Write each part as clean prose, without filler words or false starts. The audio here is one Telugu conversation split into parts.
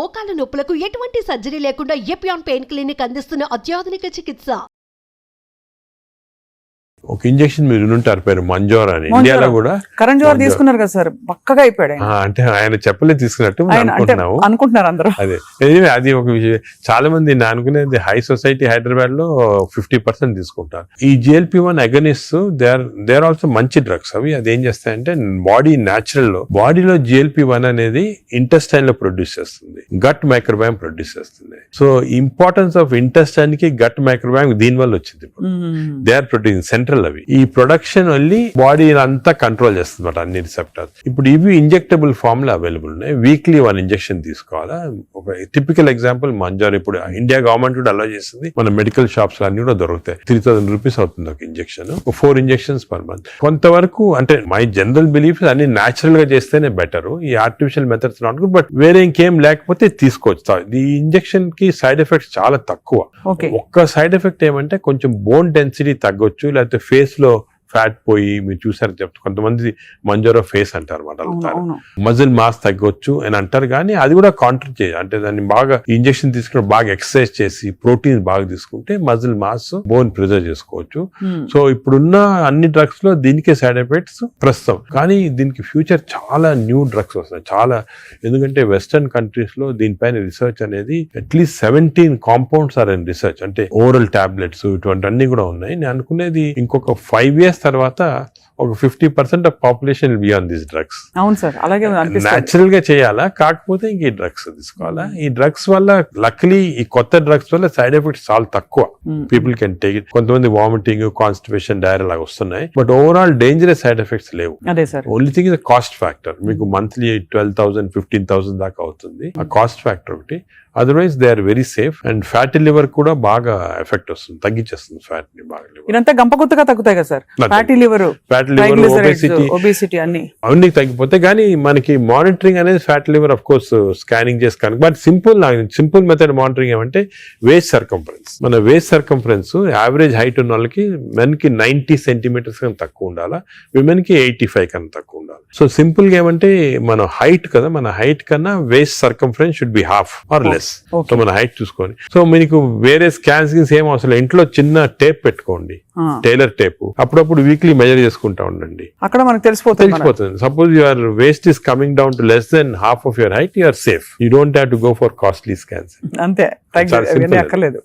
మోకాల నొప్పులకు ఎటువంటి సర్జరీ లేకుండా ఎపియాన్ పెయిన్ క్లినిక్ అందిస్తున్న అత్యాధునిక చికిత్స. ఒక ఇంజెక్షన్ మీరు ఉంటారు పేరు మంజోర్ అని, ఇండియాలో కూడా కరణ్ జోహర్ తీసుకున్నారు కదా సార్, పక్కగా అయిపోయాడు. అంటే ఆయన చెప్పలే తీసుకున్నట్టు అనుకుంటున్నారు అందరూ. అదే అది ఒక విషయం. చాలా మంది అనుకునేది హై సొసైటీ హైదరాబాద్ లో 50% తీసుకుంటారు. ఈ GLP-1 agonist they are also మంచి డ్రగ్స్. అవి అది ఏం చేస్తాయంటే బాడీ న్యాచురల్ లో బాడీలో GLP-1 అనేది ఇంటెస్టైన్ లో ప్రొడ్యూస్ చేస్తుంది, గట్ మైక్రోబయామ్ ప్రొడ్యూస్ చేస్తుంది. సో ఇంపార్టెన్స్ ఆఫ్ ఇంటెస్టైన్ కి గట్ మైక్రోబయామ్ దీని వల్ల వచ్చింది. They are producing central. అవి ఈ ప్రొడక్షన్ వెళ్ళి బాడీ అంతా కంట్రోల్ చేస్తుంది అన్ని రిసెప్టర్స్. ఇప్పుడు ఇవి ఇంజెక్టబుల్ ఫామ్ లో అవైలబుల్ ఉన్నాయి. వీక్లీ 1 ఇంజెక్షన్ తీసుకోవాలా. ఒక టిపికల్ ఎగ్జాంపుల్ మంజోర్. ఇప్పుడు ఇండియా గవర్నమెంట్ కూడా అలా చేస్తుంది. మన మెడికల్ షాప్స్ లో అన్ని కూడా దొరుకుతాయి. 3000 రూపీస్ అవుతుంది ఒక ఇంజెక్షన్. 4 injections per month. కొంతవరకు అంటే మై జనరల్ బిలీఫ్ అన్ని న్యాచురల్ గా చేస్తేనే బెటర్. ఈ artificial methods not good. But వేరే ఇంకేం లేకపోతే తీసుకోవచ్చు. ఈ ఇంజెక్షన్ కి సైడ్ ఎఫెక్ట్స్ చాలా తక్కువ. ఒక్క సైడ్ ఎఫెక్ట్ ఏమంటే కొంచెం బోన్ డెన్సిటీ తగ్గొచ్చు, లేకపోతే ఫేస్ లో ఫ్యాట్ పోయి, మీరు చూసారు చెప్తా కొంతమంది మంజోరో ఫేస్ అంటారు అన్నమాట, మజిల్ మాస్ తగ్గొచ్చు అని అంటారు. కానీ అది కూడా కాంట్రీ చేయాలి. అంటే దాన్ని బాగా ఇంజెక్షన్ తీసుకుని బాగా ఎక్సర్సైజ్ చేసి ప్రోటీన్స్ బాగా తీసుకుంటే మజిల్ మాస్ బోన్ ప్రిజర్వ్ చేసుకోవచ్చు. సో ఇప్పుడున్న అన్ని డ్రగ్స్ లో దీనికే సైడ్ ఎఫెక్ట్స్ ప్రస్తుతం. కానీ దీనికి ఫ్యూచర్ చాలా న్యూ డ్రగ్స్ వస్తాయి చాలా. ఎందుకంటే వెస్టర్న్ కంట్రీస్ లో దీనిపైన రీసెర్చ్ అనేది at least 17 compounds are in research. అంటే ఓరల్ టాబ్లెట్స్ ఇటువంటి అన్ని కూడా ఉన్నాయి. నేను అనుకునేది ఇంకొక 5 years తర్వాత ఒక 50% of population will be on this drugs. అవును సార్, అలాగే న్యాచురల్ గా చేయాలా, కాకపోతే ఇంక ఈ డ్రగ్స్ తీసుకోవాలా. ఈ డ్రగ్స్ వల్ల లక్లీ ఈ కొత్త డ్రగ్స్ వల్ల సైడ్ ఎఫెక్ట్స్ చాలా తక్కువ. People can take it. కొంతమంది వామిటింగ్, కాన్స్టిపేషన్, డైరియా లాగా వస్తున్నాయి. But overall dangerous side effects లేవు. Only thing is cost factor. మీకు మంత్లీ 12,000 15,000 దాకా అవుతుంది. ఆ కాస్ట్ ఫ్యాక్టర్ ఒకటి. Otherwise they are very safe. And fatty liver కూడా బాగా ఎఫెక్ట్ వస్తుంది, తగ్గించేస్తుంది ఫ్యాట్ ని బాగా. ఇదంతా గంపగుత్తగా తగ్గుతాయి కదా సార్, ఫ్యాటీ లివర్, ఒబేసిటీ అన్ని తగ్గిపోతాయి. కానీ మనకి మానిటరింగ్ అనేది fatty liver of course scanning చేసి కనుక. బట్ సింపుల్ మెథడ్ మానిటరింగ్ ఏమంటే వేస్ట్ సర్కంఫరెన్స్. మన వేస్ట్ సర్కంఫరెన్స్ యావరేజ్ హైట్ ఉన్న వాళ్ళకి మెన్ కి 90 సెంటీమీటర్స్ కన్నా తక్కువ ఉండాలా, విమెన్ కి 85 కన్నా తక్కువ ఉండాలి. సో సింపుల్ గా ఏమంటే మన హైట్ కదా, మన హైట్ కన్నా waist circumference should be half or less. So మన హైట్ చూసుకొని. సో మీకు వేరే స్కాన్స్ ఏం అవసరం. ఇంట్లో చిన్న టేప్ పెట్టుకోండి, టైలర్ టేప్. అప్పుడప్పుడు వీక్లీ మెజర్ చేసుకుంటా ఉండండి, అక్కడ మనకు తెలిసిపోతుంది. Suppose your waist is coming down to less than half of your height, you're safe. You don't have to go for costly scans. అంతే, అక్కర్లేదు.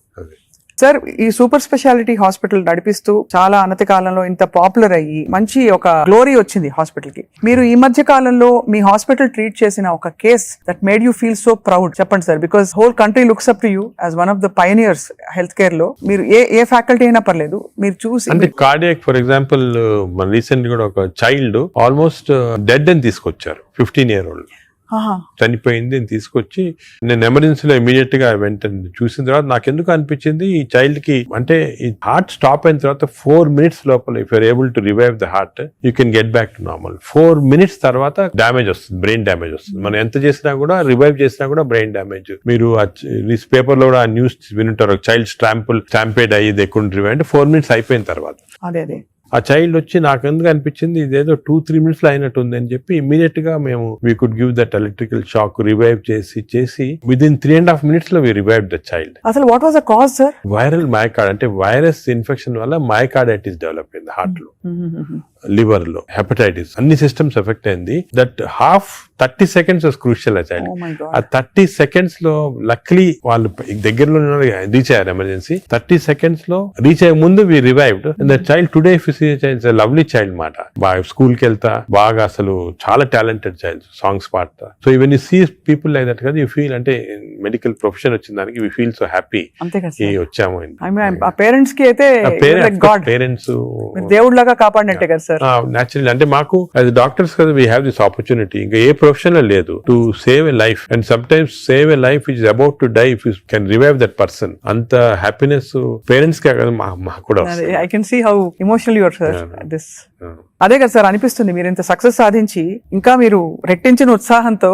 సార్, ఈ సూపర్ స్పెషాలిటీ హాస్పిటల్ నడిపిస్తూ చాలా అనతి కాలంలో ఇంత పాపులర్ అయ్యి మంచి ఒక గ్లోరీ వచ్చింది హాస్పిటల్ కి. మీరు ఈ మధ్య కాలంలో మీ హాస్పిటల్ ట్రీట్ చేసిన ఒక case that made you feel so proud చెప్పండి sir. Because whole country looks up to you as one of the pioneers health care లో. మీరు ఏ ఫ్యాకల్టీ అయినా పర్లేదు, మీరు చూసి. అంటే కార్డియాక్ ఫర్ ఎగ్జాంపుల్ మన రీసెంట్ కూడా ఒక చైల్డ్ ఆల్మోస్ట్ డెడ్ అని తీసుకొచ్చారు. 15-year-old చనిపోయింది అని తీసుకొచ్చి నేను ఎమర్జెన్సీలో ఇమీడియట్ గా వెంటనే చూసిన తర్వాత నాకు ఎందుకు అనిపించింది, ఈ చైల్డ్ కి అంటే ఈ హార్ట్ స్టాప్ అయిన తర్వాత 4 minutes లోపల if you're able to revive the heart you can get back to normal. 4 minutes తర్వాత డ్యామేజ్ వస్తుంది, బ్రెయిన్ డ్యామేజ్ వస్తుంది. మనం ఎంత చేసినా కూడా, రివైవ్ చేసినా కూడా బ్రెయిన్ డ్యామేజ్. మీరు పేపర్ లో కూడా ఆ న్యూస్ వినుంటారు, చైల్డ్ స్టాంపేడ్ అయ్యి దే కుడెంట్ రివైవ్ అంటే 4 minutes అయిపోయిన తర్వాత. ఆ చైల్డ్ వచ్చి నాకు ఎందుకు అనిపించింది ఇదేదో 2-3 minutes లో అయినట్టుంది అని చెప్పి ఇమీడియట్ గా మేము we could give that electrical shock, revive చేసి విదిన్ 3.5 minutes లో వి రివైవ్ ద చైల్డ్. అసలు what was the cause sir? Viral మయోకార్డ్ అంటే వైరస్ ఇన్ఫెక్షన్ వల్ల మయోకార్డైటిస్ డెవలప్ అయింది హార్ట్ లో, లివర్ లో, హెపటైటిస్, అన్ని సిస్టమ్స్ ఎఫెక్ట్ అయింది. That 30 seconds was crucial. ఆ చైల్డ్ ఆ 30 seconds లో లక్లీ వాళ్ళు దగ్గరలో రీచ్ అయ్యారు ఎమర్జెన్సీ. 30 seconds లో రీచ్ అయ్యే ముందు we revived. The child today lovely child మాట. బాగా స్కూల్ కి వెళ్తా, బాగా అసలు చాలా టాలెంటెడ్ చైల్డ్, సాంగ్స్ పాడతా. So even you see people like that కదా, యూ ఫీల్ అంటే మెడికల్ ప్రొఫెషన్ వచ్చిన దానికి వి ఫీల్ సో హ్యాపీ వచ్చాము. పేరెంట్స్ కి అయితే పేరెంట్స్ దేవుడు లాగా కాపాడినట్టే కదా సార్. న్యాచురల్ అంటే మాకు యాజ్ డాక్టర్స్ కదా వీ హ్యావ్ దిస్ ఆపర్చునిటీ. ఇంకా ఏ ప్రొఫెషన్ లేదు to save a life. And sometimes save a life is about to die if you can revive that person. అంత హ్యాపీనెస్ పేరెంట్స్ కే కదా మాకు కూడా. I can see how emotional you are sir. This అదే కదా సార్ అనిపిస్తుంది, మీరు ఇంత సక్సెస్ సాధించి ఇంకా మీరు రెట్టించిన ఉత్సాహంతో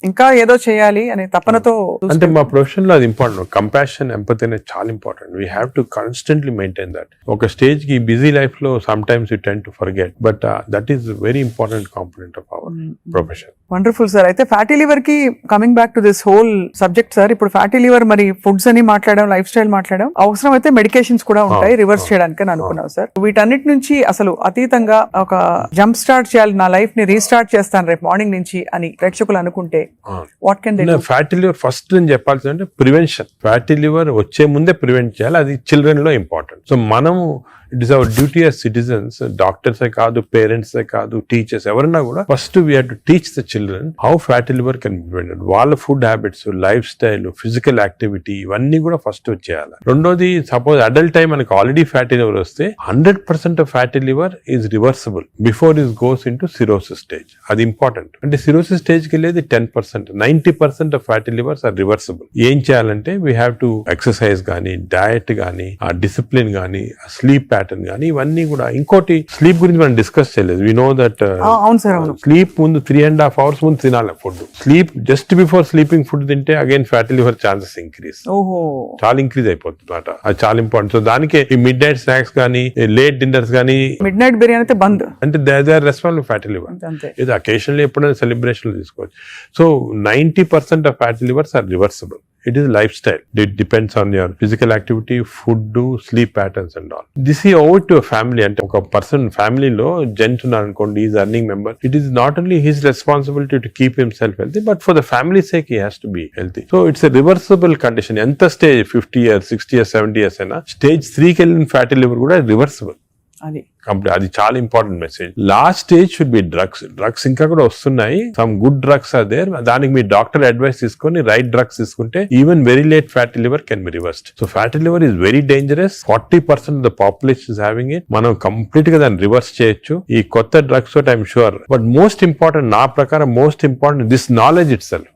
ఇంకా ఏదో చేయాలి అనే తపనతో అంటే మా ప్రొఫెషన్ లో అది ఇంపార్టెంట్. కంపాషన్, ఎంపతి అనేది చాలా important. We have to constantly maintain that. ఒక స్టేజ్ కి బిజీ లైఫ్ లో some times you tend to forget, but that is very important component of our profession. Wonderful sir. అయితే ఫ్యాటీ లివర్ కి coming back to this whole subject sir, ఇప్పుడు ఫ్యాటీ లివర్ మరి ఫుడ్స్ అని మాట్లాడడం, లైఫ్ స్టైల్ మాట్లాడడం, అవసరం అయితే మెడికేషన్స్ కూడా ఉంటాయి రివర్స్ చేయడానికి అని అనుకున్నాం సార్. వీటన్నిటి నుంచి అసలు అతీతంగా ఒక జంప్ స్టార్ట్ చేయాలి, నా లైఫ్ ని రీస్టార్ట్ చేస్తాను రేపు మార్నింగ్ నుంచి అని ప్రేక్షకులు అనుకుంటే what can they do? Fatty liver first నేను చెప్పాల్సింది అంటే ప్రివెన్షన్. ఫ్యాటీ లివర్ వచ్చే ముందే ప్రివెంట్ చేయాలి, అది చిల్డ్రన్ లో ఇంపార్టెంట్. సో మనము it is our duty as citizens, డాక్టర్సే కాదు, పేరెంట్సే కాదు, టీచర్స్ ఎవరన్నా కూడా first we have to teach the children how fatty liver can be prevented. వాళ్ళ food habits, life style, physical activity ఇవన్నీ కూడా ఫస్ట్ చేయాలి. రెండోది, సపోజ్ అడల్ట్ టైం మనకి ఆల్రెడీ ఫ్యాటీ లివర్ వస్తే 100% of fatty liver is reversible before is goes into cirrhosis stage. అది ఇంపార్టెంట్. అంటే సిరోసిస్ స్టేజ్ కి వెళ్ళేది 10%, 90% of fatty livers are reversible. ఏం చేయాలంటే వీ హ్యావ్ టు ఎక్సర్సైజ్ కానీ, డయట్ కానీ, ఆ డిసిప్లిన్ కానీ, స్లీప్ ప్యాటర్న్ కానీ, ఇవన్నీ కూడా. ఇంకోటి, స్లీప్ గురించి మనం డిస్కస్ చేయలేదు. వి నో దట్ స్లీప్ ముందు 3.5 hours ముందు తినాలి food. Sleep just before sleeping food తింటే again fatty liver chances increase, చాలా ఇంక్రీజ్ అయిపోతుంది అన్నమాట. అది చాలా ఇంపార్టెంట్. సో దానికి ఈ మిడ్ నైట్ స్నాక్స్ కానీ, లేట్ డిన్నర్స్ కానీ, మిడ్ నైట్ బిర్యానీ అయితే బంద్, అంటే they are responsible fatty liver. ఇది అకేషనల్లీ ఎప్పుడైనా సెలబ్రేషన్ తీసుకోవచ్చు. So 90% of fatty livers are reversible. It is lifestyle. It depends on your physical activity, food, sleep patterns and all. This is over to a family. And a person family lo gent unnarukondi, is earning member. It is not only his responsibility to keep himself healthy, but for the family's sake he has to be healthy. So it's a reversible condition. Enta stage 50 years, 60 years, 70 years aina stage 3 ki ellin fatty liver kuda reversible. అది చాలా important message. Last stage should be drugs ఇంకా కూడా వస్తున్నాయి. Some good drugs are there. దానికి మీ డాక్టర్ అడ్వైస్ తీసుకొని రైట్ డ్రగ్స్ తీసుకుంటే even very late fatty liver can be reversed. So fatty liver is very dangerous. 40% of the population is having it. మనం కంప్లీట్ గా దాన్ని రివర్స్ చేయొచ్చు ఈ కొత్త డ్రగ్స్ తోటి, I'm sure. But most important, నా ప్రకారం most important this knowledge it self.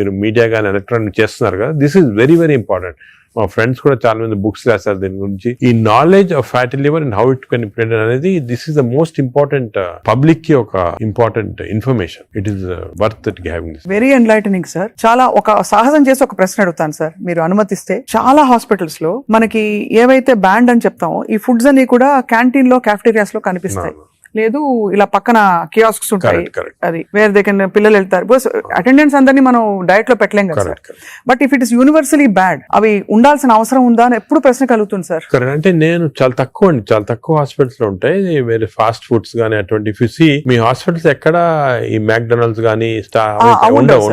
మీరు మీడియా కానీ ఎలక్ట్రానిక్ చేస్తున్నారు కదా, this is very very important. మా ఫ్రెండ్స్ కూడా చాలా మంది బుక్స్ రాశారు దీని గురించి. ఈ knowledge of fatty liver and how it can prevent అనేది, this is the most important public కి ఒక important information. It is worth it having this. Very enlightening sir. చాలా ఒక సాహసం చేసి ఒక ప్రశ్న అడుగుతాను సార్, మీరు అనుమతిస్తే. చాలా హాస్పిటల్స్ లో మనకి ఏవైతే బ్యాండ్ అని చెప్తామో ఈ ఫుడ్స్ అన్ని కూడా క్యాంటీన్ లో, క్యాఫ్టేరియాస్ లో కనిపిస్తాయి. లేదు ఇలా పక్కన కియాస్క్స్ ఉంటాయి, అది వేర్ దే కెన్, పిల్లలు వెళ్తారు. బికాస్ అటెండెన్స్ అందరినీ మనం డయట్ లో పెట్టలేం కదా sir. But if it is universally bad, అవి ఉండాల్సిన అవసరం ఉందా అని ఎప్పుడు ప్రశ్న కలుగుతుంది సార్. అంటే నేను చాలా తక్కువ హాస్పిటల్స్ లో ఉంటాయి వేరే ఫాస్ట్ ఫుడ్స్ గానీ అటువంటి. మీ హాస్పిటల్స్ ఎక్కడ ఈ మ్యాక్డొనాల్డ్స్ గానీ ఉండవు.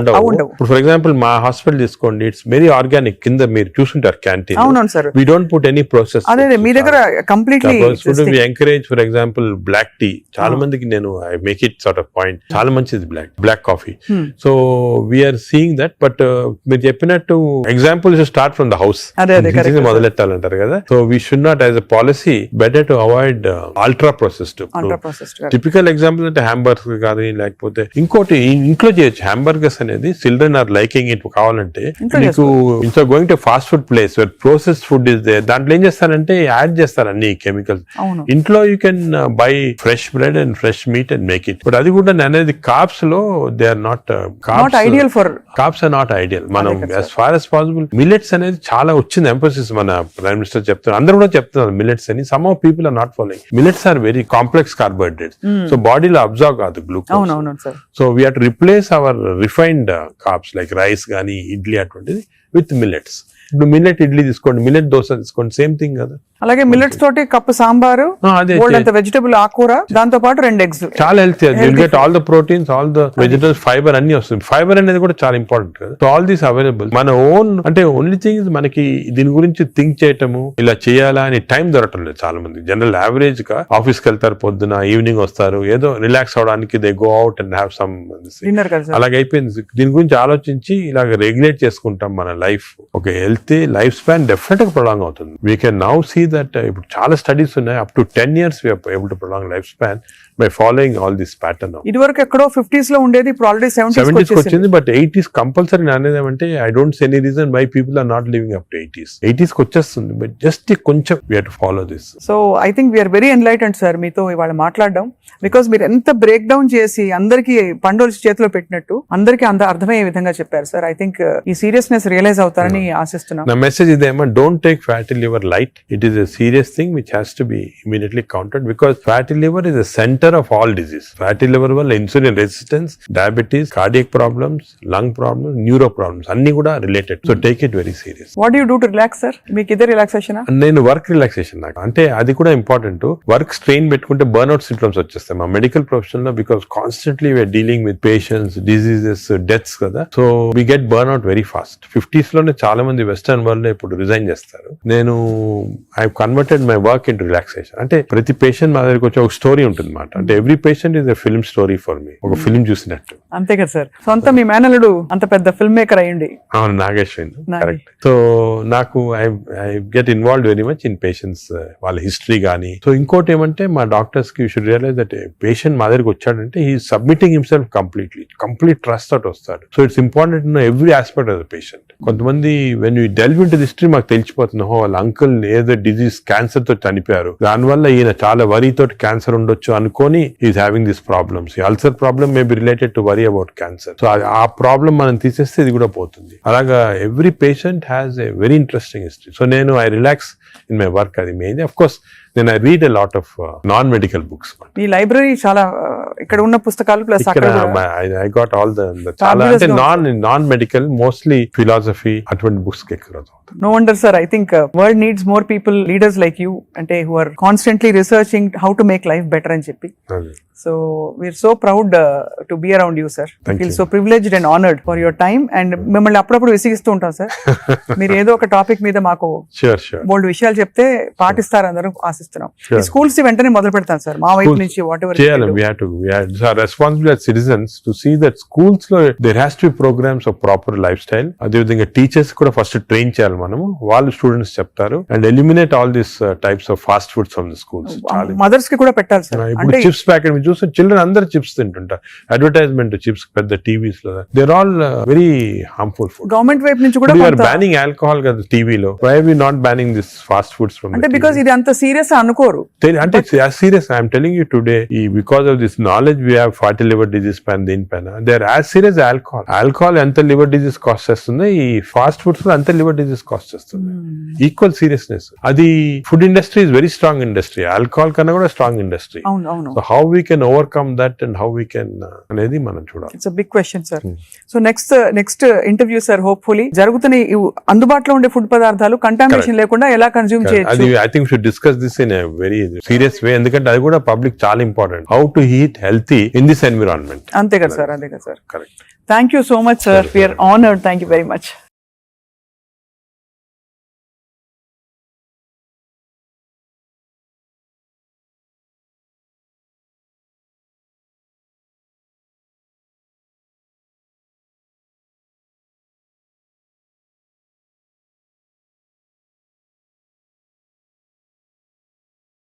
ఇప్పుడు ఫర్ ఎగ్జాంపుల్ మా హాస్పిటల్ తీసుకోండి, ఇట్స్ వెరీ ఆర్గానిక్. కింద మీరు చూసుంటారు క్యాంటీన్. అవును sir. We don't put any process. అదే మీ దగ్గర completely we encourage. For example black tea, చాలా మందికి నేను I make it sort of point, చాలా మంచిది black coffee. So we are seeing that. But మీరు చెప్పినట్టు example start from the house, మొదలెట్టాలంటారు కదా. So we should not, as a policy, better to avoid ultra processed. Typical example అంటే హ్యాంబర్గర్ కానీ, లేకపోతే ఇంకోటి ఇంట్లో చేయొచ్చు. హ్యాంబర్గర్స్ అనేది చిల్డ్రన్ ఆర్ లైకింగ్ ఇట్. కావాలంటే మీకు ఇంట్లో going to fast food place where processed food is there, దాంట్లో ఏం చేస్తారంటే యాడ్ చేస్తారు అన్ని కెమికల్స్. ఇంట్లో you can buy fresh bread and fresh meat and make it. But అది కూడా అనేది కార్బ్స్ లో they are not ideal for carbs are not ideal. మనం as far as possible millets అనేది చాలా వచ్చింది ఎంఫోసిస్. మన ప్రైమ్ మినిస్టర్ చెప్తారు, అందరూ కూడా చెప్తున్నారు మిల్లెట్స్ అని. Some of people are not following. Millets are very complex carbohydrates. So బాడీలో అబ్జర్వ్ కాదు glucose. So we have to replace our refined carbs like rice కానీ, ఇడ్లీ అటువంటిది విత్ మిల్లెట్స్. ఇప్పుడు మిల్లెట్ ఇడ్లీ తీసుకోండి, మిల్లెట్ దోశ తీసుకోండి, సేమ్ థింగ్ కదా. అలాగే మిల్లెట్స్ తోటి కప్పు సాంబారు, వెజిటబుల్ ఆకుకూర, దాంతో పాటు 2 eggs, చాలా healthy. You'll get all the proteins, all the vegetables, fibre అన్ని వస్తుంది. ఫైబర్ అనేది కూడా చాలా ఇంపార్టెంట్ కదా. So all these available. మన ఓన్ అంటే ఓన్లీ థింగ్ మనకి దీని గురించి థింక్ చేయటము, ఇలా చేయాలా అని టైం దొరకటం లేదు చాలా మంది. జనరల్ యావరేజ్ గా ఆఫీస్ కి వెళ్తారు, పొద్దున ఈవినింగ్ వస్తారు, ఏదో రిలాక్స్ అవడానికి they go out and have some dinner. అలాగే అయిపోయింది. దీని గురించి ఆలోచించి ఇలాగ రెగ్యులేట్ చేసుకుంటాం మన లైఫ్. ఒక హెల్తీ లైఫ్ స్పాన్ డెఫినెట్ గా ప్రొలాంగ్ అవుతుంది. We can now see that ఇప్పుడు చాలా స్టడీస్ ఉన్నాయి, up to 10 years we are able to prolong life span by following all this pattern of ఇదివరకు ఎక్కడో 50s లో ఉండేది, ఇప్పుడు ఆల్రెడీ 70s 70s వచ్చింది. బట్ 80s కంపల్సరీ నానేది అంటే I don't see any reason why people are not living up to 80s కి వచ్చేస్తుంది. బట్ జస్ట్ కొంచెం we have to follow this. So I think we're very enlightened sir మీతో ఇవాళ మాట్లాడడం, బికాస్ మీరు ఎంత బ్రేక్ డౌన్ చేసి అందరికి పండోల్స్ చేతిలో పెట్టినట్టు అందరికి అంత అర్థమయ్యే విధంగా చెప్పారు సార్. ఐ థింక్ ఈ సీరియస్నెస్ రియలైజ్ అవుతారని ఆశిస్తున్నాం. నా మెసేజ్ ఇదేమో, don't take fatty liver light. It is a serious thing which has to be immediately counted, because fatty liver is a centre of all disease. Fatty liver వల్ల insulin resistance, diabetes, cardiac problems, lung problems, neuro problems అన్ని కూడా related. So take it very serious. What you do to relax sir? మీకు ఇదే రిలాక్సేషన్? నేను వర్క్ రిలాక్సేషన్ నాకు అంటే అది కూడా ఇంపార్టెంట్. వర్క్ స్ట్రెయిన్ పెట్టుకుంటే బర్న్అవుట్ సింప్టమ్స్ వచ్చేస్తాయి మా మెడికల్ ప్రొఫెషన్ లో, because constantly we are dealing with patients, diseases, deaths కదా. So we get burnout very fast. 50s లోనే చాలా మంది వెస్టర్న్ వరల్డ్ లో ఇప్పుడు రిజైన్ చేస్తారు. నేను I converted my work in relaxation. అంటే ప్రతి పేషెంట్ మా దగ్గరికి వచ్చి ఒక స్టోరీ ఉంటుంది అన్నమాట. అంటే every patient is a film story for me, ఒక ఫిల్మ్ చూసినట్టు. అంతే కదా సార్. సొంత మీ మేనల్లుడు అంత పెద్ద ఫిల్మ్ మేకర్ అయ్యండి. అవును, నాగేశ్వరి. కరెక్ట్. సో నాకు I get involved very much in patients, వాళ్ళ హిస్టరీ కానీ. సో ఇంకోటి ఏమంటే మా డాక్టర్స్ కి you should realize that patient మా దగ్గరికి వచ్చాడంటే he submitting himself complete trust తోటి వస్తాడు. So it's important to know every aspect of the patient. కొంతమంది when you delve into the history మాకు తెలిసిపోతుంది, వాళ్ళ అంకుల్ ఏదో డిజీజ్ క్యాన్సర్ తో చనిపోయారు, దానివల్ల ఈయన చాలా వరీ తోటి క్యాన్సర్ ఉండొచ్చు అనుకొని is having this problems. Ulcer problem may be related to worry about cancer. So ఆ ప్రాబ్లం మనం తీసేస్తే ఇది కూడా పోతుంది. అలాగా every patient has a very interesting history. So నేను I relax in my work. అది మెయిన్. అఫ్ కోర్స్ నేను I read a lot of non medical books. ఈ లైబ్రరీ చాలా ఇక్కడ ఉన్న పుస్తకాలు plus I got all the చాలా అంటే నాన్ మెడికల్, మోస్ట్లీ ఫిలాసఫీ అటువంటి బుక్స్ ఎక్కువ. No wonder sir, I think world needs more people, leaders like you, ante who are constantly researching how to make life better అని చెప్పి. So we're so proud to be around you sir. I feel so privileged and honored for your time, and మిమ్మల్ని అప్పుడప్పుడు విసిగిస్తూ ఉంటాం సార్. మీరు ఏదో ఒక టాపిక్ మీద మాకు బోల్డ్ విషయాలు చెప్తే పాటిస్తారు అందరూ ఆశిస్తున్నాం. ఈ స్కూల్స్ వెంటనే మొదలు పెడతాం సార్ మా వైపు నుంచి. What ever we have responsible as citizens to see that schools లో there has to be programs of proper lifestyle. అదే విధంగా టీచర్స్ కూడా ఫస్ట్ ట్రైన్ చేయాలి మనము, వాళ్ళు స్టూడెంట్స్ చెప్తారు. And eliminate all this types of fast foods from the schools. Mothers కి కూడా పెట్టాలి సార్. ఇప్పుడు చిప్స్ ప్యాకెట్ మీరు చూస్తే చిల్డ్రన్ అందరూ చిప్స్ తింటుంటారు. అడ్వర్టైజ్మెంట్ చిప్స్ పెద్ద టీవీస్ లో, they're all very harmful food. Government వైపు నుంచి కూడా బ్యానింగ్ ఆల్కహాల్ కదా టీవీలో. Why are we not banning this fast foods from? అంటే బికాజ్ ఇది అంత సీరియస్ అనుకోరు. అంటే serious I'm telling you today, because of this knowledge we have fatty liver disease పైన దీనిపైన they are as serious alcohol. Alcohol ఎంత లివర్ డిజీస్ కాస్ట్ చేస్తుంది, ఈ ఫాస్ట్ ఫుడ్స్ లో అంత లివర్ డిజీస్ కాస్ట్ చేస్తుంది. Equal seriousness. అది food industry is very strong industry, alcohol కన్నా కూడా strong industry. So how we can overcome that and how we can అనేది మనం చూడాలి. It's big question sir. So next interview sir, hopefully జరుగుతున్న అందుబాటులో ఉండే ఫుడ్ పదార్థాలు కంటామినేషన్ లేకుండా ఎలా కన్జ్యూమ్ చేయొచ్చు. I think should discuss this in a very serious way, ఎందుకంటే అది కూడా పబ్లిక్ చాలా important. How to eat healthy in this environment. అంతే కదా సార్, అంతే కదా sir. Correct. Thank you so much sir. We're honoured. Thank you very much.